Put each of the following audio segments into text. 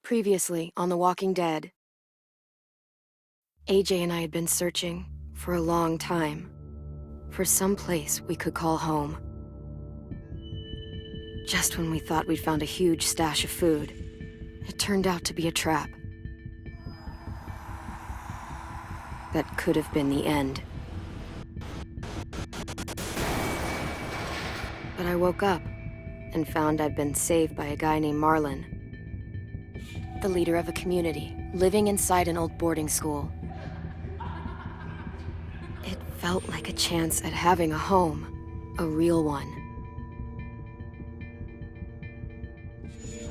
Previously on The Walking Dead, AJ and I had been searching for a long time for some place we could call home. Just when we thought we'd found a huge stash of food, it turned out to be a trap. That could have been the end. But I woke up and found I'd been saved by a guy named Marlon, the leader of a community living inside an old boarding school. It felt like a chance at having a home, a real one.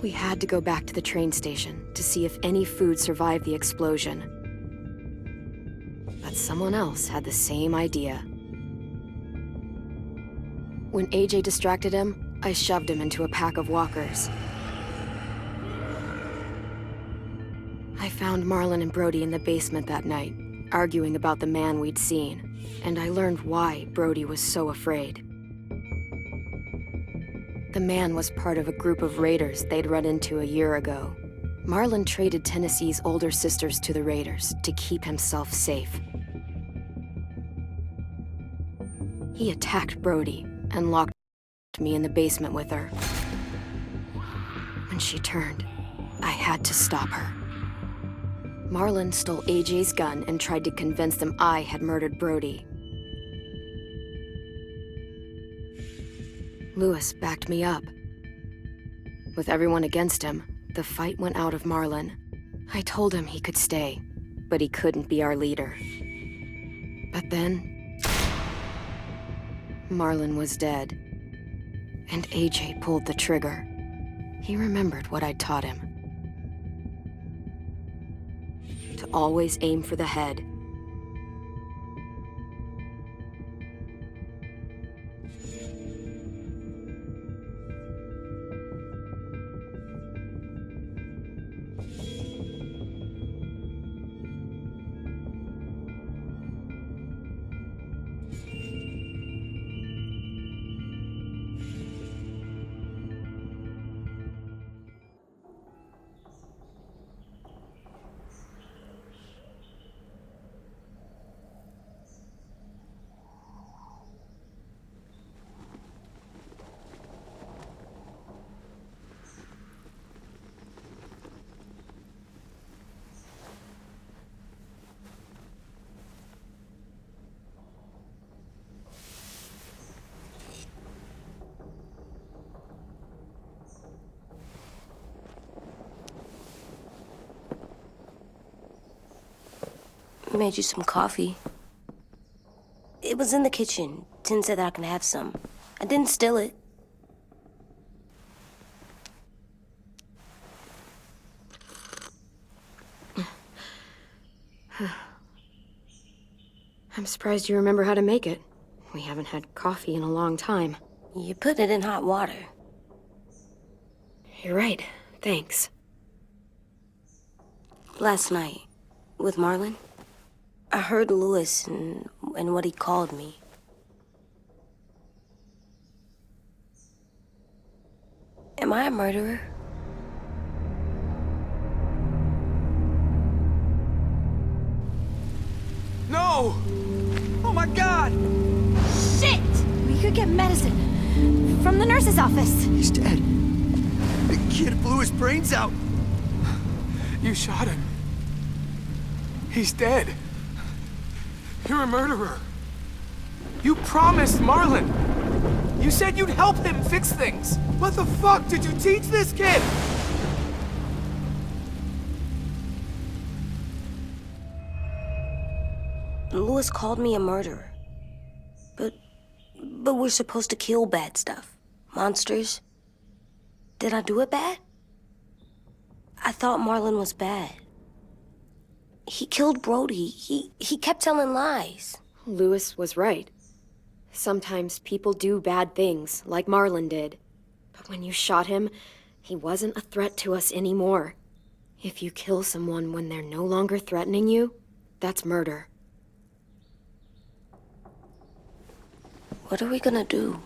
We had to go back to the train station to see if any food survived the explosion. But someone else had the same idea. When AJ distracted him, I shoved him into a pack of walkers. I found Marlon and Brody in the basement that night, arguing about the man we'd seen, and I learned why Brody was so afraid. The man was part of a group of raiders they'd run into a year ago. Marlon traded Tennessee's older sisters to the raiders to keep himself safe. He attacked Brody and locked me in the basement with her. When she turned, I had to stop her. Marlon stole AJ's gun and tried to convince them I had murdered Brody. Lewis backed me up. With everyone against him, the fight went out of Marlon. I told him he could stay, but he couldn't be our leader. But then, Marlon was dead, and AJ pulled the trigger. He remembered what I'd taught him. To always aim for the head. Made you some coffee. It was in the kitchen. Tin said that I can have some. I didn't steal it. I'm surprised you remember how to make it. We haven't had coffee in a long time. You put it in hot water. You're right. Thanks. Last night, with Marlon, I heard Lewis and what he called me. Am I a murderer? No! Oh my God! Shit! We could get medicine from the nurse's office. He's dead. The kid blew his brains out. You shot him. He's dead. You're a murderer. You promised Marlon. You said you'd help him fix things. What the fuck did you teach this kid? Lewis called me a murderer. But we're supposed to kill bad stuff. Monsters. Did I do it bad? I thought Marlon was bad. He killed Brody. He kept telling lies. Lewis was right. Sometimes people do bad things, like Marlon did. But when you shot him, he wasn't a threat to us anymore. If you kill someone when they're no longer threatening you, that's murder. What are we gonna do?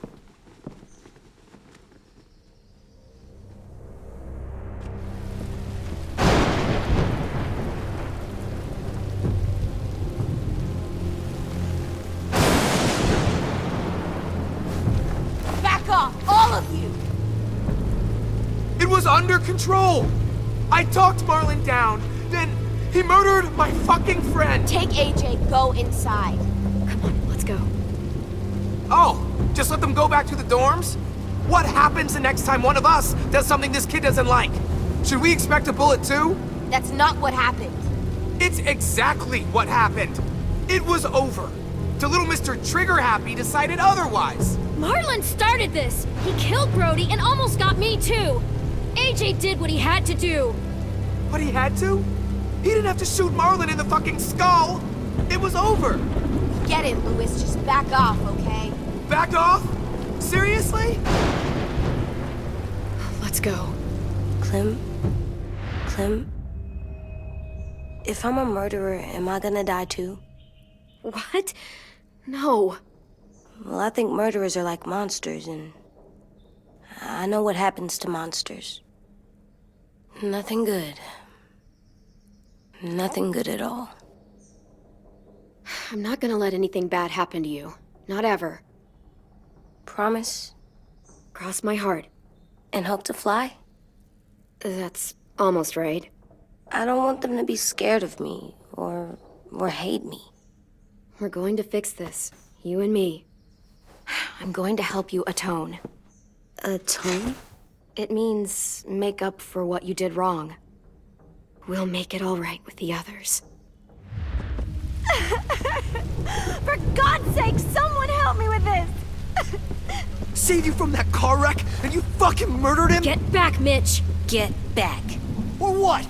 was under control. I talked Marlon down, then he murdered my fucking friend. Take AJ, go inside. Come on, let's go. Oh, just let them go back to the dorms? What happens the next time one of us does something this kid doesn't like? Should we expect a bullet too? That's not what happened. It's exactly what happened. It was over. Till little Mr. Trigger Happy decided otherwise. Marlon started this. He killed Brody and almost got me too. AJ did what he had to do. But he had to? He didn't have to shoot Marlon in the fucking skull. It was over. Get it, Louis. Just back off, okay? Back off? Seriously? Let's go. Clem? If I'm a murderer, am I gonna die too? What? No. Well, I think murderers are like monsters, and I know what happens to monsters. Nothing good. Nothing good at all. I'm not gonna let anything bad happen to you. Not ever. Promise? Cross my heart. And hope to fly? That's almost right. I don't want them to be scared of me, or hate me. We're going to fix this. You and me. I'm going to help you atone. Atone? It means make up for what you did wrong. We'll make it all right with the others. For God's sake, someone help me with this! Saved you from that car wreck, and you fucking murdered him? Get back, Mitch! Get back. Or what?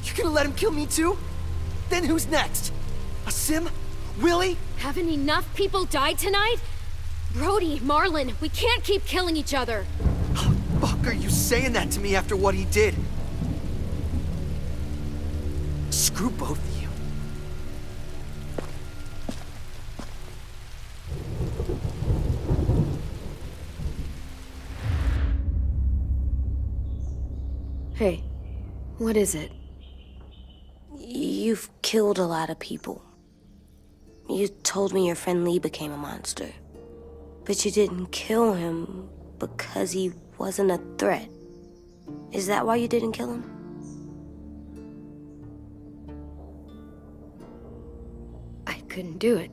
You gonna let him kill me too? Then who's next? A Sim? Willie? Haven't enough people died tonight? Brody, Marlon, we can't keep killing each other. How the fuck are you saying that to me after what he did? Screw both of you. Hey, what is it? You've killed a lot of people. You told me your friend Lee became a monster. But you didn't kill him because he wasn't a threat. Is that why you didn't kill him? I couldn't do it.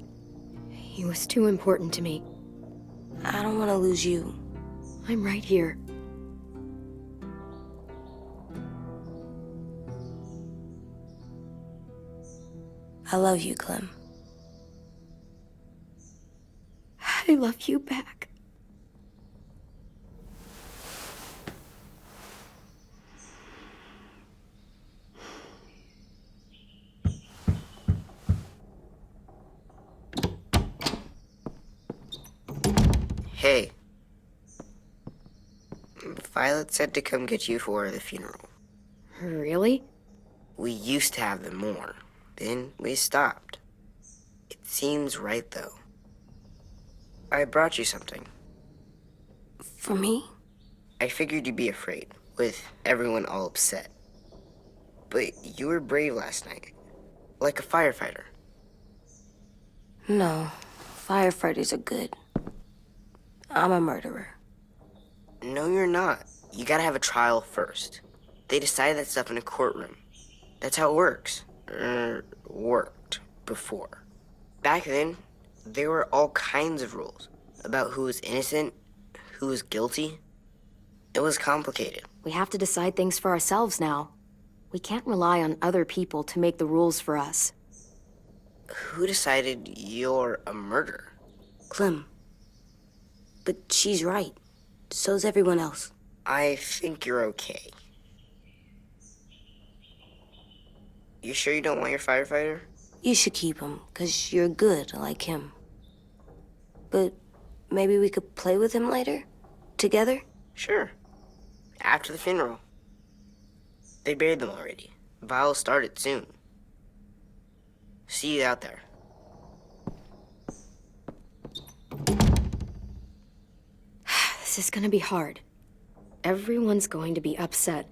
He was too important to me. I don't want to lose you. I'm right here. I love you, Clem. I love you back. Hey. Violet said to come get you for the funeral. Really? We used to have them more. Then we stopped. It seems right, though. I brought you something. For me? I figured you'd be afraid, with everyone all upset. But you were brave last night. Like a firefighter. No. Firefighters are good. I'm a murderer. No, you're not. You gotta have a trial first. They decide that stuff in a courtroom. That's how it works. Worked before. Back then, there were all kinds of rules about who was innocent, who was guilty. It was complicated. We have to decide things for ourselves now. We can't rely on other people to make the rules for us. Who decided you're a murderer? Clem. But she's right. So's everyone else. I think you're okay. You sure you don't want your firefighter? You should keep him, 'cause you're good like him. But maybe we could play with him later? Together? Sure. After the funeral. They buried them already. Vile started soon. See you out there. This is gonna be hard. Everyone's going to be upset.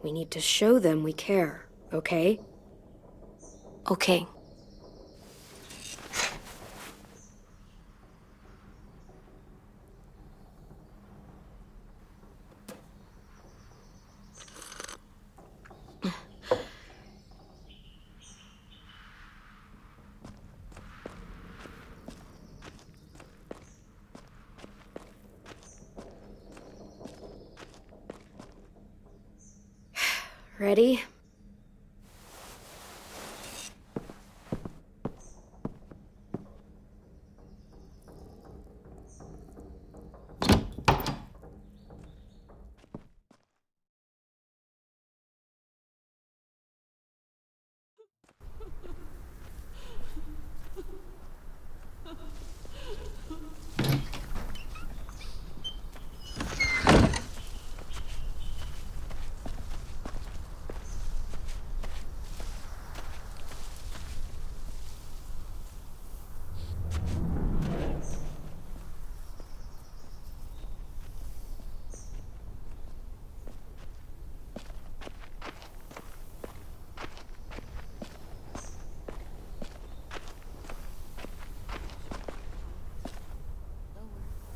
We need to show them we care, okay? Okay. Ready?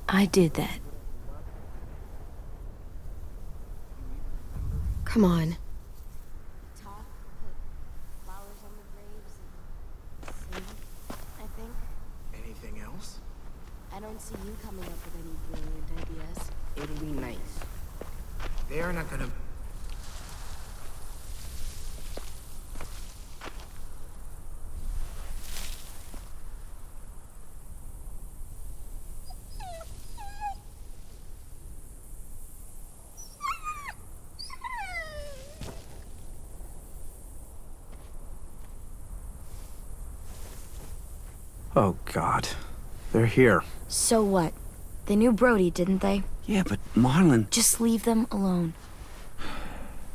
I did that. Come on. Talk, put flowers on the graves, and sing, I think. Anything else? I don't see you coming up with any brilliant ideas. It'll be nice. They are not gonna... Oh, God. They're here. So what? They knew Brody, didn't they? Yeah, but Marlon... Just leave them alone.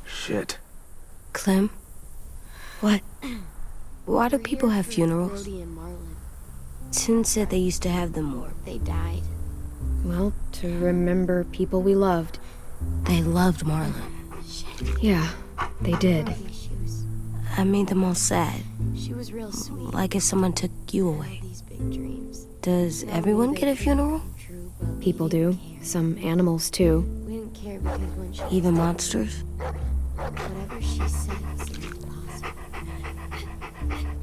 Shit. Clem? What? Why do people have funerals? Brody and Marlon. Tin said they used to have them more. They died. Well, to remember people we loved. They loved Marlon. Yeah, they did. I made them all sad. She was real sweet. Like if someone took you away. These big dreams. Does everyone get a funeral? True, but we People didn't do. care. Some animals, too. We didn't care because when she Even monsters? whatever she said was impossible.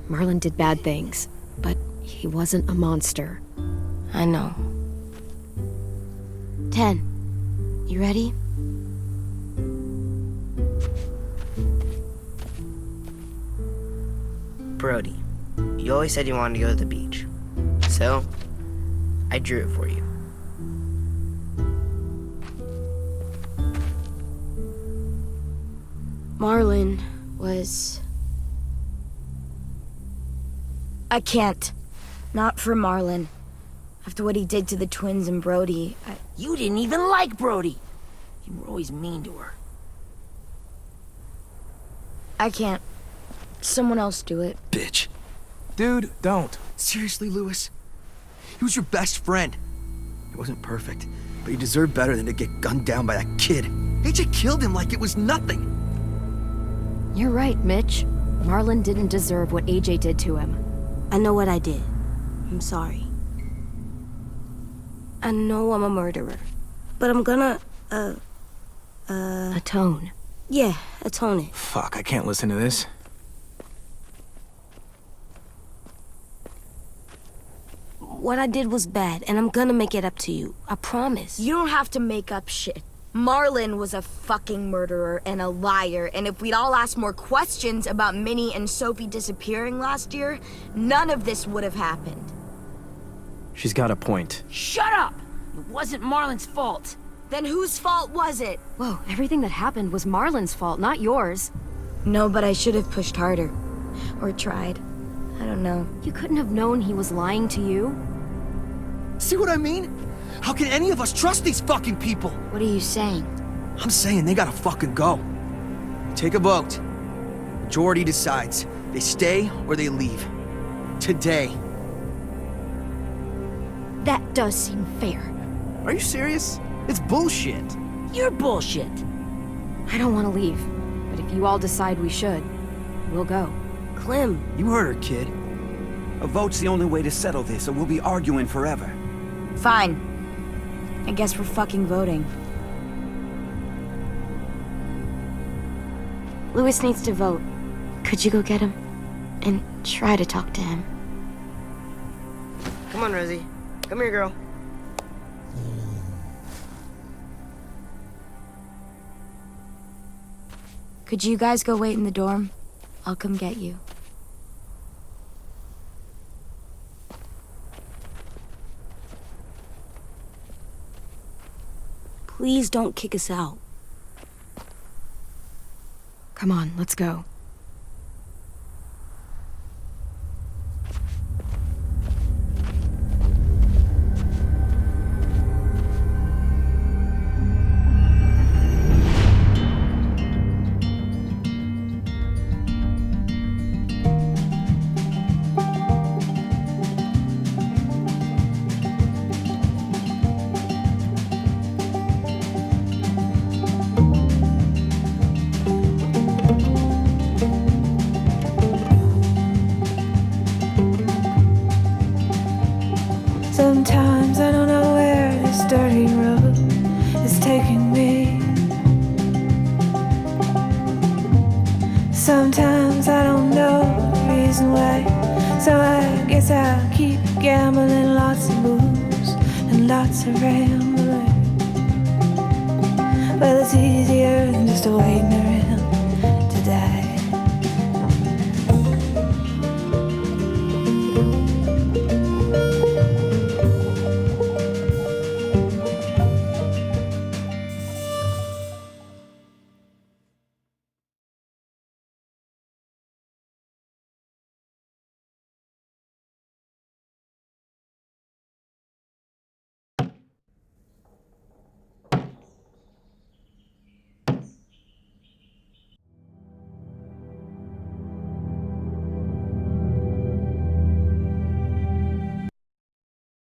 Marlon did bad things, but he wasn't a monster. I know. 10. You ready? Brody, you always said you wanted to go to the beach. So, I drew it for you. Marlon was... I can't. Not for Marlon. After what he did to the twins and Brody, You didn't even like Brody. You were always mean to her. I can't. Someone else do it. Bitch. Dude, don't. Seriously, Lewis? He was your best friend. He wasn't perfect, but he deserved better than to get gunned down by that kid. AJ killed him like it was nothing. You're right, Mitch. Marlon didn't deserve what AJ did to him. I know what I did. I'm sorry. I know I'm a murderer. But I'm gonna, Atone. yeah, atone it. Fuck, I can't listen to this. What I did was bad, and I'm gonna make it up to you. I promise. You don't have to make up shit. Marlon was a fucking murderer and a liar, and if we'd all asked more questions about Minnie and Sophie disappearing last year, none of this would have happened. She's got a point. Shut up! It wasn't Marlon's fault. Then whose fault was it? Whoa, everything that happened was Marlon's fault, not yours. No, but I should have pushed harder. Or tried. I don't know. You couldn't have known he was lying to you. See what I mean? How can any of us trust these fucking people? What are you saying? I'm saying they gotta fucking go. Take a vote. Majority decides. They stay or they leave. Today. That does seem fair. Are you serious? It's bullshit. You're bullshit. I don't want to leave, but if you all decide we should, we'll go. Clem. You heard her, kid. A vote's the only way to settle this, or we'll be arguing forever. Fine. I guess we're fucking voting. Lewis needs to vote. Could you go get him? And try to talk to him. Come on, Rosie. Come here, girl. Could you guys go wait in the dorm? I'll come get you. Please don't kick us out. Come on, let's go. Sometimes I don't know where this dirty road is taking me. Sometimes I don't know the reason why, so I guess I'll keep gambling. Lots of moves and lots of rambling. Well, it's easier than just waiting around.